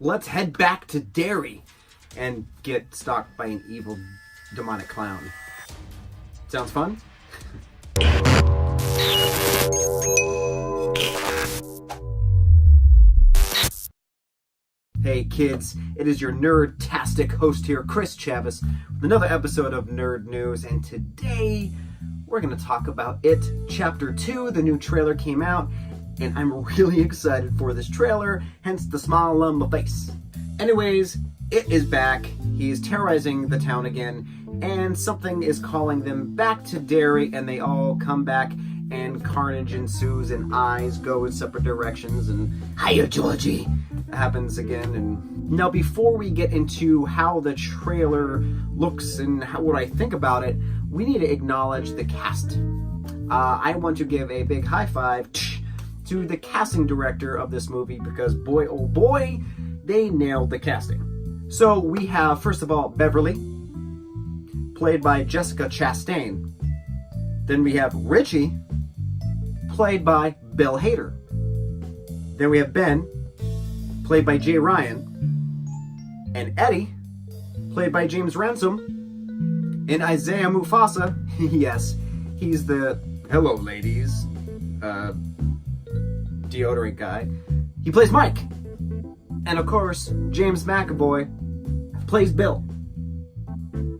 Let's head back to Dairy and get stalked by an evil demonic clown. Sounds fun? Hey kids, it is your nerd-tastic host here, Chris Chavis, with another episode of Nerd News, and today we're going to talk about It Chapter 2. The new trailer came out, and I'm really excited for this trailer, hence the smile on my face. Anyways, It is back. He's terrorizing the town again, and something is calling them back to Dairy, and they all come back, and carnage ensues, and eyes go in separate directions, and hiya, Georgie! Happens again. And now, before we get into how the trailer looks and what I think about it, we need to acknowledge the cast. I want to give a big high five to the casting director of this movie, because boy oh boy, they nailed the casting. So we have, first of all, Beverly, played by Jessica Chastain. Then we have Richie, played by Bill Hader. Then we have Ben, played by Jay Ryan, and Eddie, played by James Ransom, and Isaiah Mufasa, yes, he's the hello ladies deodorant guy. He plays Mike, and of course James McAvoy plays Bill.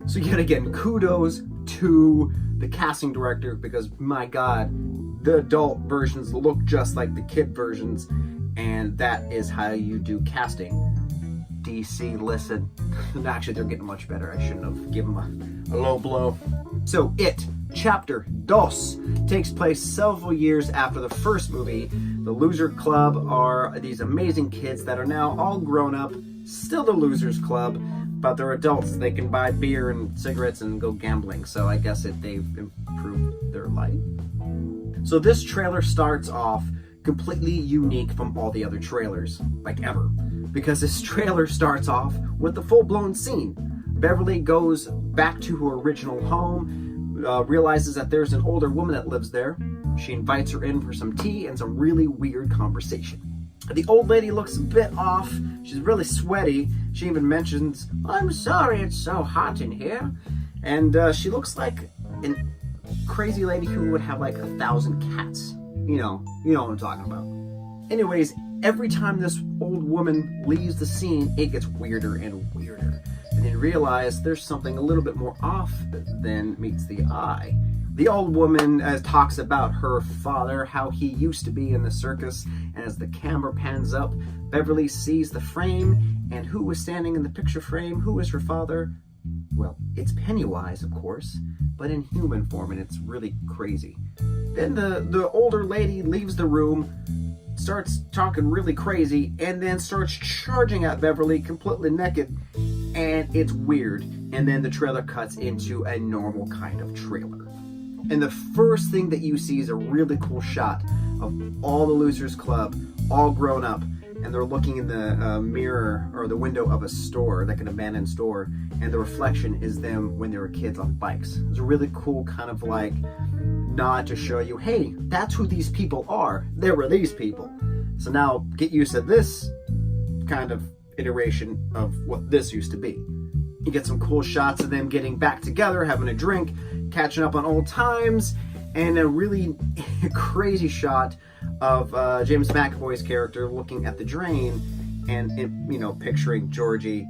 So yet again, kudos to the casting director, because my god, the adult versions look just like the kid versions, and that is how you do casting. DC, listen. Actually, they're getting much better. I shouldn't have given them a low blow. So, It Chapter 2 takes place several years after the first movie. The Loser Club are these amazing kids that are now all grown up, still the Losers Club, but they're adults. They can buy beer and cigarettes and go gambling, so I guess they've improved their life. So this trailer starts off completely unique from all the other trailers, like ever, because this trailer starts off with the full-blown scene. Beverly goes back to her original home, realizes that there's an older woman that lives there. She invites her in for some tea and some really weird conversation. The old lady looks a bit off. She's really sweaty. She even mentions, "I'm sorry it's so hot in here." And she looks like a crazy lady who would have like 1,000 cats. You know what I'm talking about. Anyways, every time this old woman leaves the scene, it gets weirder and weirder. And then realize there's something a little bit more off than meets the eye. The old woman talks about her father, how he used to be in the circus, and as the camera pans up, Beverly sees the frame, and who was standing in the picture frame? Who is her father? Well, it's Pennywise, of course, but in human form, and it's really crazy. Then the older lady leaves the room, starts talking really crazy, and then starts charging at Beverly completely naked, and it's weird. And then the trailer cuts into a normal kind of trailer. And the first thing that you see is a really cool shot of all the Losers Club, all grown up, and they're looking in the mirror or the window of a store, like an abandoned store, and the reflection is them when they were kids on bikes. It's a really cool kind of like nod to show you, hey, that's who these people are. They were these people. So now get used to this kind of iteration of what this used to be. You get some cool shots of them getting back together, having a drink, catching up on old times, and a really crazy shot of James McAvoy's character looking at the drain and picturing Georgie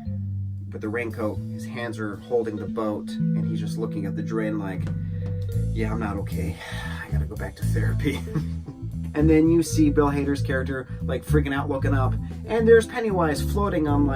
with the raincoat. His hands are holding the boat, and he's just looking at the drain like, yeah, I'm not okay. I gotta go back to therapy. And then you see Bill Hader's character like freaking out, looking up, and there's Pennywise floating on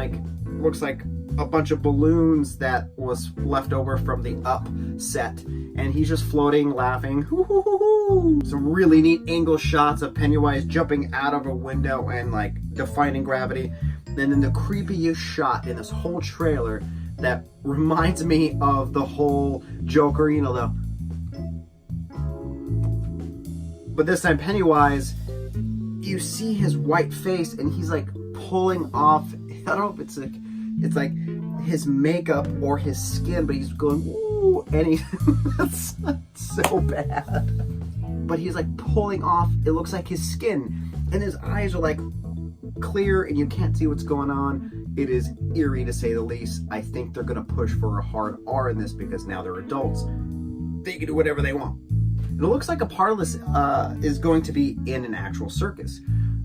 looks like a bunch of balloons that was left over from the Up set, and he's just floating, laughing. Hoo, hoo, hoo, hoo. Some really neat angle shots of Pennywise jumping out of a window and like defying gravity. And then the creepiest shot in this whole trailer that reminds me of the whole Joker, but this time Pennywise, you see his white face and he's like pulling off, I don't know if it's like his makeup or his skin, but he's going, ooh, and he's, that's so bad. But he's like pulling off, it looks like his skin, and his eyes are like clear and you can't see what's going on. It is eerie to say the least. I think they're going to push for a hard R in this because now they're adults. They can do whatever they want. And it looks like a part of this is going to be in an actual circus.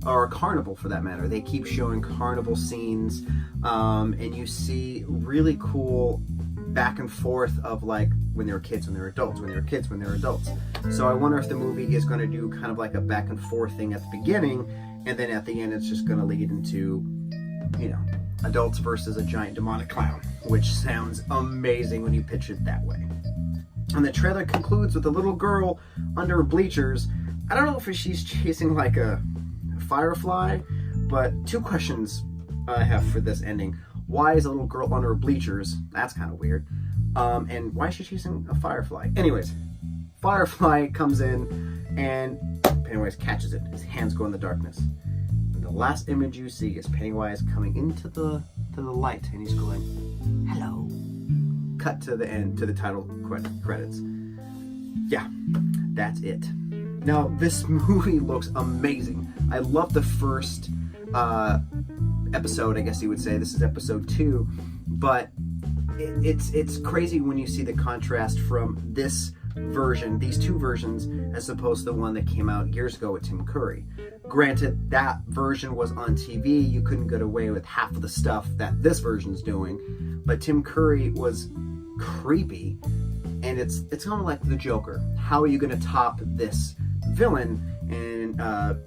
Or a carnival for that matter. They keep showing carnival scenes, and you see really cool back and forth of like when they were kids, when they were adults, when they were kids, when they were adults. So I wonder if the movie is going to do kind of like a back and forth thing at the beginning, and then at the end it's just going to lead into, you know, adults versus a giant demonic clown, which sounds amazing when you pitch it that way. And the trailer concludes with a little girl under bleachers. I don't know if she's chasing like a firefly, but two questions I have for this ending. Why is a little girl under bleachers? That's kind of weird. And why is she chasing a firefly? Anyways, firefly comes in and Pennywise catches it. His hands go in the darkness. And the last image you see is Pennywise coming into the light, and he's going, "Hello." Cut to the end, to the title credits. Yeah, that's it. Now, this movie looks amazing. I love the first episode, I guess you would say. This is episode 2, but it's crazy when you see the contrast from this version, these two versions, as opposed to the one that came out years ago with Tim Curry. Granted, that version was on TV. You couldn't get away with half of the stuff that this version's doing, but Tim Curry was creepy, and it's kind of like the Joker. How are you going to top this villain? And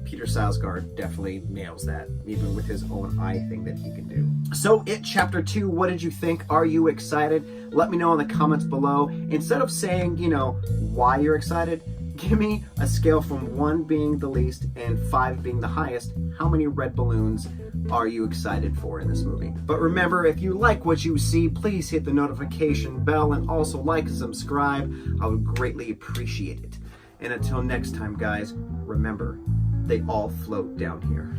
Peter Sarsgaard definitely nails that, even with his own eye thing that he can do. So, It Chapter 2, what did you think? Are you excited? Let me know in the comments below. Instead of saying, you know, why you're excited, give me a scale from 1 being the least and 5 being the highest. How many red balloons are you excited for in this movie? But remember, if you like what you see, please hit the notification bell and also like and subscribe. I would greatly appreciate it. And until next time, guys, remember, they all float down here.